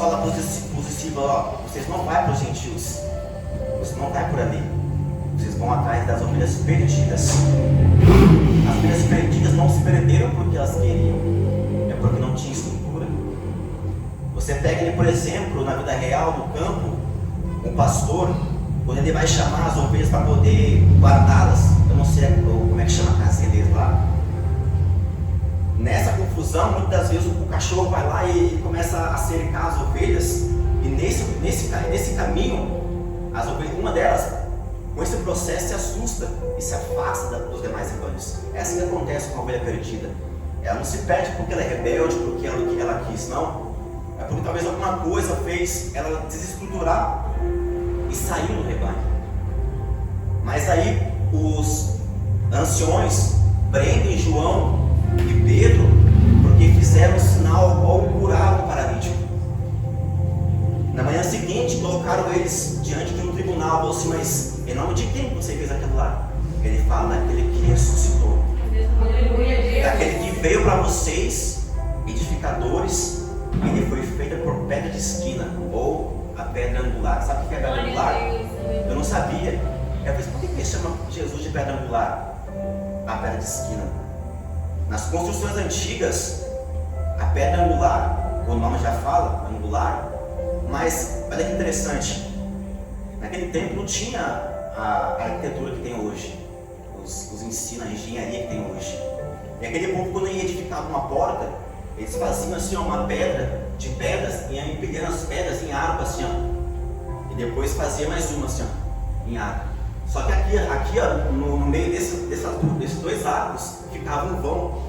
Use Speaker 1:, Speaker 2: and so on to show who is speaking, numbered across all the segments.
Speaker 1: fala para os discípulos, ó, vocês não vão para os gentios, vocês não vão por ali, vocês vão atrás das ovelhas perdidas. As ovelhas perdidas não se perderam porque elas queriam, é porque não tinha estrutura. Você pega ele, por exemplo, na vida real, no campo, um pastor, quando ele vai chamar as ovelhas para poder guardá-las, eu não sei como é que chama a casinha deles lá. Nessa confusão, muitas das vezes o cachorro vai lá e começa a cercar as ovelhas, e nesse caminho, as ovelhas, uma delas, com esse processo, se assusta e se afasta dos demais rebanhos. É assim que acontece com a ovelha perdida. Ela não se perde porque ela é rebelde, porque ela quis, não. É porque talvez alguma coisa fez ela desestruturar e sair do rebanho. Mas aí os anciões prendem João e Pedro porque fizeram um sinal ao curar um paralítico. Na manhã seguinte colocaram eles diante de um tribunal. Falou assim: mas em nome de quem você fez aquilo lá? Ele fala: daquele que ressuscitou, daquele que veio para vocês, edificadores. Ele foi feito por pedra de esquina, ou a pedra angular. Sabe o que é pedra angular? Eu não sabia. Eu falei: por que ele chama Jesus de pedra angular? A pedra de esquina. Nas construções antigas, a pedra angular, o nome já fala, angular. Mas olha que interessante, naquele tempo não tinha a arquitetura que tem hoje, os ensinos, a engenharia que tem hoje. E aquele povo, quando ia edificar uma porta, eles faziam assim uma pedra de pedras, e iam empilhando as pedras em arco assim, ó. E depois fazia mais uma assim, ó, em arco. Só que aqui ó, no meio desses dois arcos ficava um vão,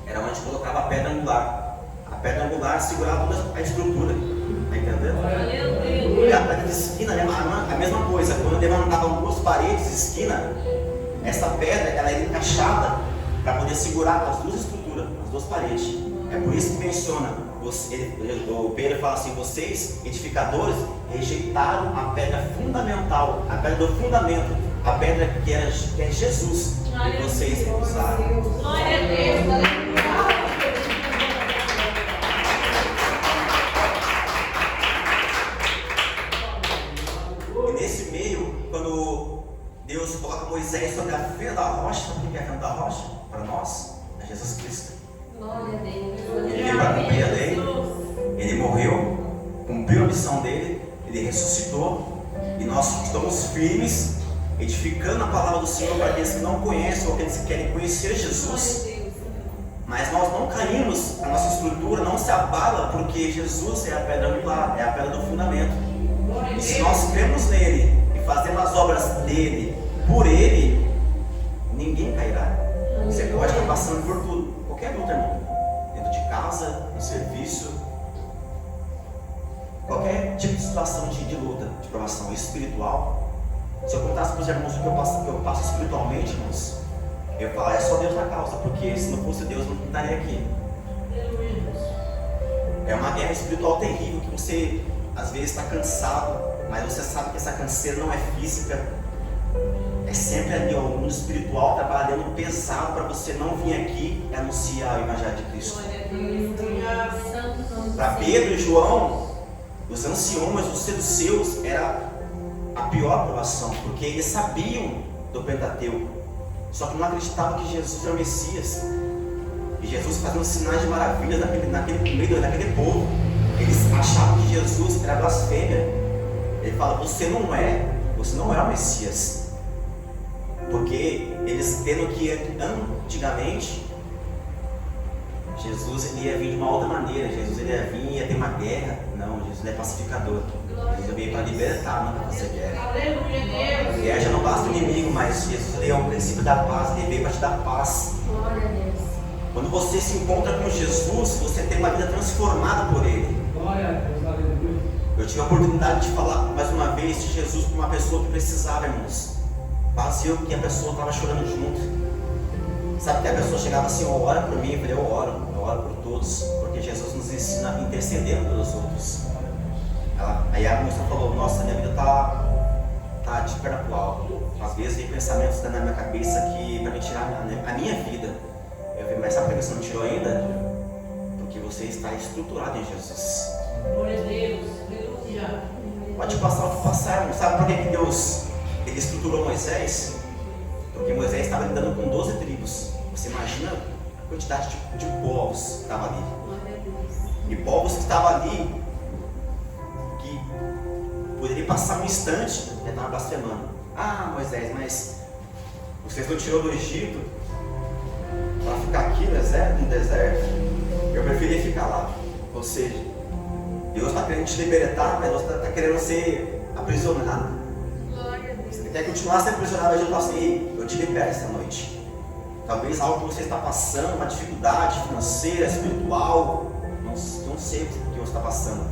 Speaker 1: era onde colocava a pedra angular. A pedra angular segurava toda a estrutura. Está entendendo? E a pedra de esquina é a mesma coisa. Quando levantavam duas paredes de esquina, essa pedra ela era encaixada para poder segurar as duas estruturas, as duas paredes. É por isso que menciona, o Pedro fala assim: vocês, edificadores, rejeitaram a pedra fundamental, a pedra do fundamento, a pedra que é Jesus, e vocês recusaram.
Speaker 2: Glória a Deus.
Speaker 1: Deus coloca Moisés sobre a fenda da rocha. Sabe o que é a fenda da rocha? Para nós, é Jesus Cristo.
Speaker 2: Glória a Deus.
Speaker 1: Ele veio para cumprir a lei, ele morreu, cumpriu a missão dele, ele ressuscitou, e nós estamos firmes, edificando a palavra do Senhor para aqueles que não conhecem ou aqueles que querem conhecer Jesus. Mas nós não caímos, a nossa estrutura não se abala, porque Jesus é a pedra angular, é a pedra do fundamento. E se nós cremos nele e fazemos as obras dele, por ele, ninguém cairá. Você pode estar passando por tudo, qualquer luta, irmão, dentro de casa, no serviço, qualquer tipo de situação de luta, de provação espiritual. Se eu contasse para os irmãos o que eu passo espiritualmente, irmãos, eu ia falar: é só Deus na causa, porque se não fosse Deus, eu não estaria aqui. É uma guerra espiritual terrível, que você às vezes está cansado, mas você sabe que essa canseira não é física. É sempre ali, ó, o mundo espiritual trabalhando pesado para você não vir aqui e anunciar o Evangelho de Cristo. Para Pedro e João, os anciões, os seduceus, era a pior provação, porque eles sabiam do Pentateuco, só que não acreditavam que Jesus era o Messias. E Jesus fazendo sinais de maravilhas naquele meio daquele povo. Eles achavam que Jesus era blasfêmia. Ele fala: você não é o Messias. Porque eles tendo que antigamente, Jesus ele ia vir de uma outra maneira. Jesus ele ia vir e ia ter uma guerra. Não, Jesus é pacificador. Jesus veio para libertar, não para fazer guerra. A guerra já não basta o inimigo, mas Jesus ele é o princípio da paz. Ele veio para te dar paz.
Speaker 2: Glória a Deus.
Speaker 1: Quando você se encontra com Jesus, você tem uma vida transformada por ele.
Speaker 3: Glória a Deus, aleluia.
Speaker 1: Eu tive a oportunidade de falar mais uma vez de Jesus para uma pessoa que precisava, irmãos. Quase eu que a pessoa estava chorando junto. Sabe que a pessoa chegava assim: ora por mim. Eu falei: eu oro por todos, porque Jesus nos ensina a interceder pelos outros. Aí a moça falou: nossa, minha vida tá de perna pro alto. Às vezes tem pensamentos na minha cabeça que para me tirar a minha vida. Eu falei: mas sabe por que você não tirou ainda? Porque você está estruturado em Jesus.
Speaker 3: Glória a Deus. Aleluia.
Speaker 1: Pode passar o que passar, irmão. Sabe por que Deus ele estruturou Moisés? Porque Moisés estava lidando com 12 tribos. Você imagina a quantidade de povos que estava ali. E povos que estavam ali, que poderia passar um instante e estava blasfemando. Ah, Moisés, mas vocês não tirou do Egito para ficar aqui no deserto? Eu preferia ficar lá. Ou seja, Deus está querendo te libertar, mas você está querendo ser aprisionado. Você quer continuar sendo aprisionado, mas eu falo assim, ei, eu te libero essa noite. Talvez algo que você está passando, uma dificuldade financeira, espiritual, não sei o que você está passando.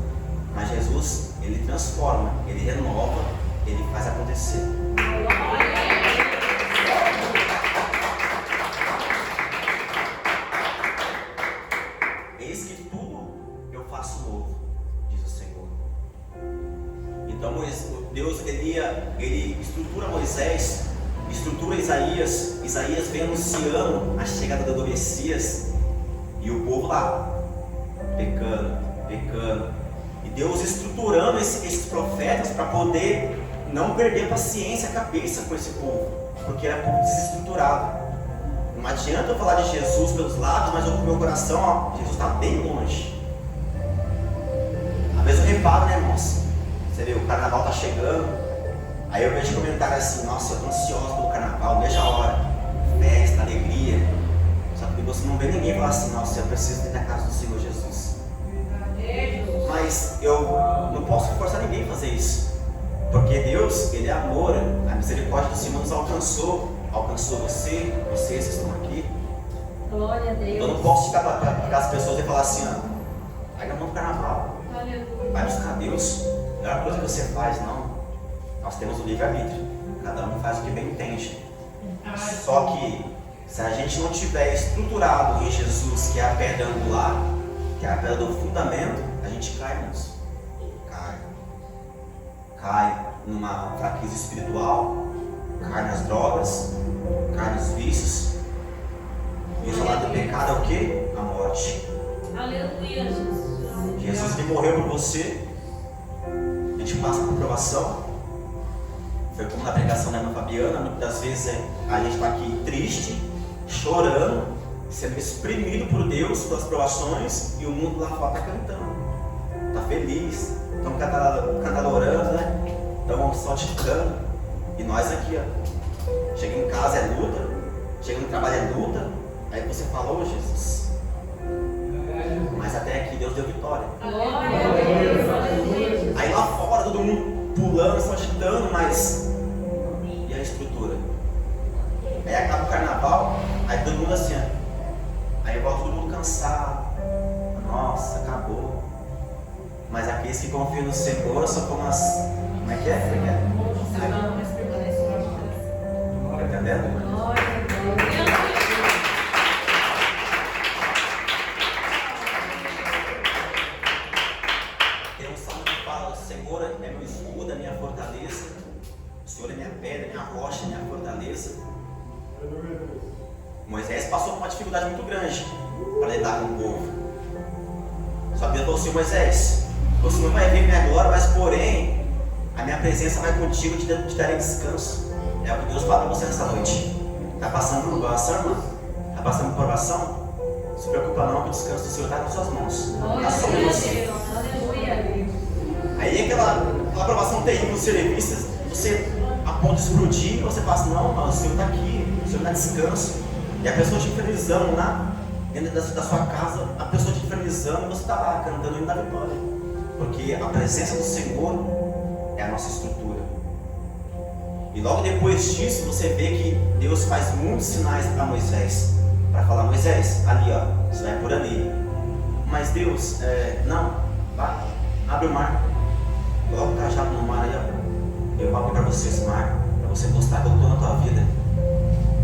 Speaker 1: Mas Jesus, Ele transforma, Ele renova, Ele faz acontecer. Eis que tudo eu faço novo, diz o Senhor. Então Deus ele estrutura Moisés, estrutura Isaías. Isaías vem anunciando a chegada do Messias e o povo lá pecando. E Deus estruturando esses profetas para poder não perder a paciência, a cabeça com esse povo, porque era povo desestruturado. Não adianta eu falar de Jesus pelos lados, mas o meu coração, Jesus está bem longe. Às vezes eu reparo, né, irmãos? Você vê, o carnaval está chegando, aí eu vejo comentário assim, nossa, eu estou ansioso pelo carnaval, não vejo a hora. Festa, alegria. Só que você não vê ninguém falar assim, nossa, eu preciso ir na casa do Senhor Jesus. Mas eu não posso forçar ninguém a fazer isso. Porque Deus, Ele é amor, a misericórdia do Senhor nos alcançou vocês estão aqui.
Speaker 2: Glória a Deus.
Speaker 1: Eu não posso ficar para as pessoas e falar assim, vai na mão do carnaval, vai buscar Deus, a melhor coisa que você faz, não. Nós temos o livre-arbítrio, cada um faz o que bem entende. Só que se a gente não tiver estruturado em Jesus, que é a pedra angular, que é a pedra do fundamento, a gente cai, irmãos. Cai numa fraqueza espiritual, cai nas drogas, cai nos vícios. E o salário do pecado é o quê? A morte.
Speaker 3: Aleluia, Jesus.
Speaker 1: Jesus que morreu por você, a gente passa por provação. Foi como na pregação da irmã Fabiana, muitas das vezes a gente está aqui triste, chorando, sendo exprimido por Deus pelas provações, e o mundo lá fora está cantando, está feliz, estão cantarolando, né? Estão saltitando, e nós aqui, chega em casa é luta, chega no trabalho é luta, aí você fala, ô Jesus, mas até aqui Deus deu vitória. Aí lá fora todo mundo pulando, saltitando, mas e a estrutura? Aí acaba o carnaval, aí todo mundo assim, aí volta todo mundo cansado, nossa, acabou. Mas aqueles que confiam no Senhor são como as, como é que é? Está entendendo? Tem um salmo que fala, o Senhor é meu escudo, é minha fortaleza, o Senhor é minha pedra, minha rocha, minha fortaleza. Moisés passou por uma dificuldade muito grande para lidar com o povo. Só que Deus falou assim, Moisés, você não vai ver minha glória, mas porém a minha presença vai contigo e te darei descanso. É o que Deus fala para você nessa noite. Está passando por provação, irmã? Está passando por provação? Não se preocupa não, que o descanso do Senhor está nas suas mãos. Está sobre você. Aí aquela provação terrível do serviço, você a ponto de explodir, você fala assim, não, mas o Senhor está aqui, o Senhor dá descanso. E a pessoa te infernizando lá, dentro da sua casa, a pessoa te infernizando, e você está lá cantando o hino da vitória. Porque a presença do Senhor é a nossa estrutura. E logo depois disso, você vê que Deus faz muitos sinais para Moisés. Para falar, Moisés, ali ó, você vai por ali. Mas Deus, não, vai, abre o mar. Coloca o cajado no mar aí, ó. Eu vou abrir para você esse mar, para você mostrar que eu estou na tua vida.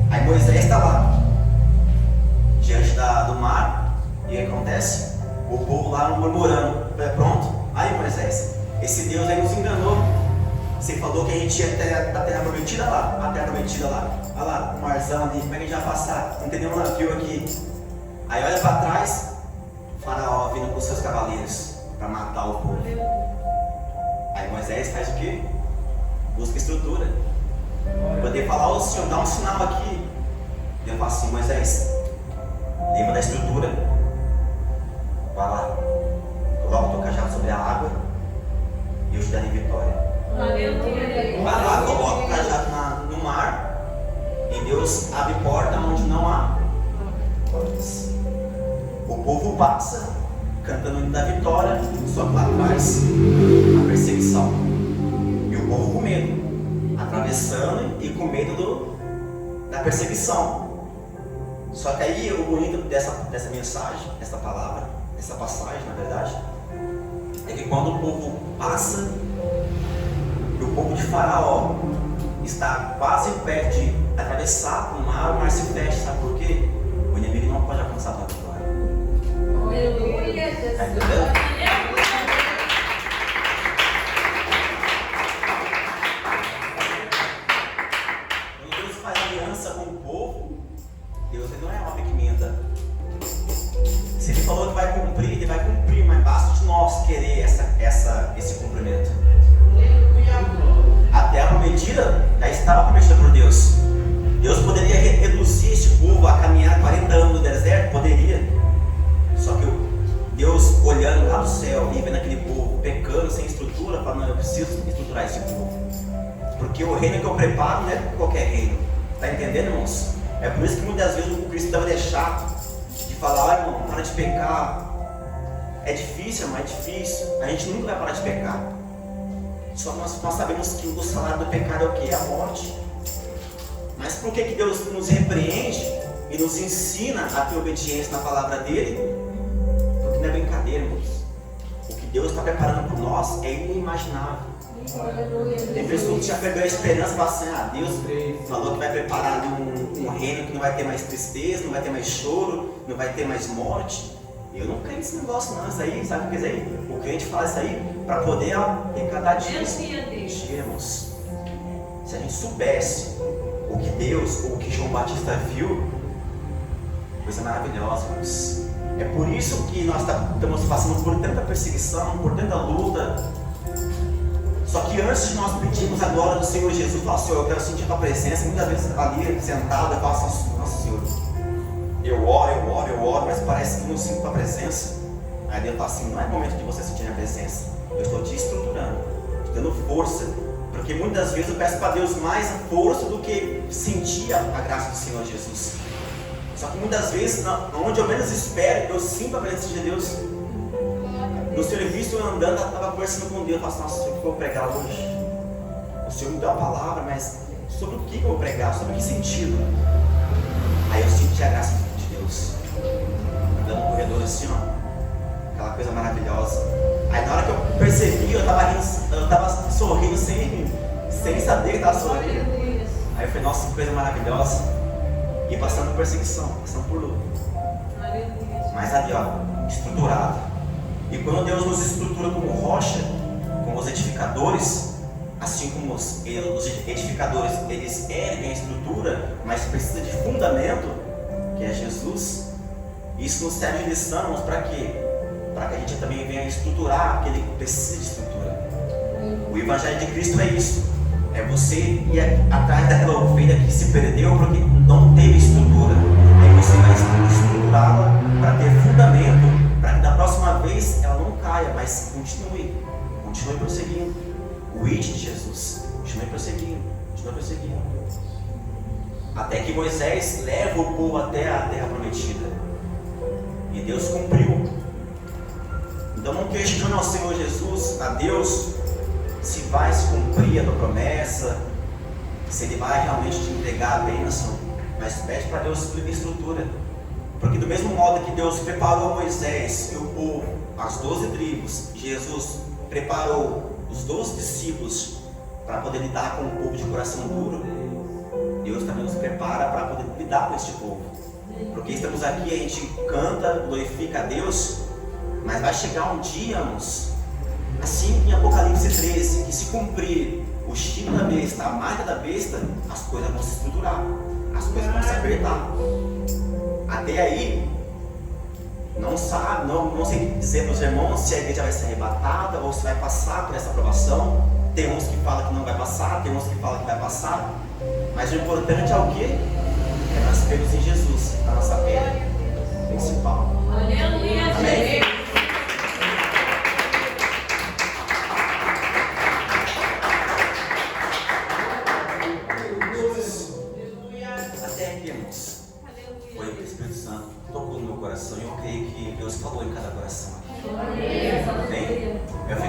Speaker 1: Aí Moisés está lá, diante do mar, e o que acontece? O povo lá murmurando, pronto, aí Moisés, esse Deus aí nos enganou, você falou que a gente ia até a terra prometida lá, olha lá, o marzão ali, como é que a gente vai passar? Não tem nenhum navio aqui. Aí olha para trás, Faraó vindo com seus cavaleiros para matar o povo. Aí Moisés faz o quê? Busca estrutura. Poder falar, ô Senhor, dá um sinal aqui. Deus fala assim, Moisés, lembra da estrutura? Vai lá, coloca o teu cajado sobre a água e eu te darei vitória. Vai lá, coloca o cajado no mar e Deus abre porta onde não há portas. O povo passa cantando o hino da vitória, só que lá atrás a perseguição. E o povo com medo, atravessando e com medo da perseguição. Só que aí o bonito dessa mensagem, dessa palavra, dessa passagem, na verdade, é que quando o povo passa, e o povo de Faraó está quase perto de atravessar o mar se fecha, sabe por quê? O inimigo não pode alcançar a tua vitória.
Speaker 2: Aleluia, Jesus.
Speaker 1: Tá entendendo? Quando Deus faz aliança com o povo, Deus ele não é homem que minta. Se ele falou que vai cumprir, ele vai cumprir, mas basta de nós querer esse cumprimento. A terra prometida já estava prometida por Deus. Deus poderia reduzir este povo a caminhar 40 anos no deserto? Poderia. Só que Deus olhando lá do céu e vendo aquele povo pecando sem estrutura, falando, não, eu preciso estruturar esse povo. Porque o reino que eu preparo não é qualquer reino. Está entendendo, irmãos? É por isso que muitas vezes o cristão deve deixar de falar, irmão, para de pecar. É difícil, irmão, é difícil. A gente nunca vai parar de pecar. Só nós sabemos que o salário do pecado é o quê? É a morte. Mas por que Deus nos repreende e nos ensina a ter obediência na palavra dele? Porque não é brincadeira, irmãos. O que Deus está preparando por nós é inimaginável. Tem pessoas que já perderam a esperança e falam assim, Deus falou que vai preparar um reino que não vai ter mais tristeza, não vai ter mais choro, não vai ter mais morte. Eu não creio nesse negócio não, isso aí, sabe o que é isso aí? O crente fala isso aí para poder arrecadar dinheiro. Mentira, irmãos. Se a gente soubesse o que Deus, o que João Batista viu, coisa maravilhosa, irmãos. É por isso que nós estamos passando por tanta perseguição, por tanta luta. Só que antes de nós pedirmos a glória do Senhor Jesus, falar, Senhor, eu quero sentir a tua presença. Muitas vezes ali sentado, eu falo assim, nossa Senhor, eu oro, mas parece que não sinto a tua presença. Aí Deus fala assim, não é momento de você sentir a minha presença. Eu estou te estruturando, te dando força. Porque muitas vezes eu peço para Deus mais força do que sentir a graça do Senhor Jesus. Só que muitas vezes, onde eu menos espero, eu sinto a presença de Deus. No serviço eu andando, eu estava conversando com Deus, eu falei, nossa, o que eu vou pregar hoje? O Senhor me deu a palavra, mas sobre o que eu vou pregar? Sobre que sentido? Aí eu senti a graça de Deus. Andando no corredor assim, ó, aquela coisa maravilhosa. Aí na hora que eu percebi, eu estava sorrindo sem saber que estava sorrindo. Aí eu falei, nossa, que coisa maravilhosa. E passando por perseguição, passando por luta. Mas ali, ó, estruturado. E quando Deus nos estrutura como rocha, como os edificadores, assim como os edificadores, eles erguem a estrutura, mas precisa de fundamento, que é Jesus. Isso nos serve de lição, para quê? Para que a gente também venha estruturar aquele que precisa de estrutura. O Evangelho de Cristo é isso. É você ir atrás daquela ovelha que se perdeu porque não teve estrutura. Aí você vai estruturá-la para ter fundamento, para que da próxima vez ela não caia, mas continue prosseguindo. O id de Jesus, continue prosseguindo. Até que Moisés leva o povo até a terra prometida. E Deus cumpriu. Então não questione ao Senhor Jesus, a Deus, se vai se cumprir a tua promessa, se Ele vai realmente te entregar a bênção, mas pede para Deus estrutura. Porque do mesmo modo que Deus preparou Moisés e o povo, as 12 tribos, Jesus preparou os 12 discípulos para poder lidar com o povo de coração duro, Deus também nos prepara para poder lidar com este povo. Porque estamos aqui, a gente canta, glorifica a Deus, mas vai chegar um dia, irmãos, assim em Apocalipse 13, que se cumprir o chifre da besta, a marca da besta, as coisas vão se estruturar, as coisas vão se apertar. Até aí, Não sabe, não sei dizer para os irmãos se a igreja vai ser arrebatada ou se vai passar por essa aprovação. Tem uns que falam que não vai passar, tem uns que falam que vai passar. Mas o importante é o quê? É nós cremos em Jesus, a nossa fé principal.
Speaker 3: Aleluia,
Speaker 1: Amém.
Speaker 3: Jesus.
Speaker 1: Até aqui, irmãos. Foi o Espírito Santo tocou no meu coração e eu creio que Deus falou em cada coração aqui. Amém?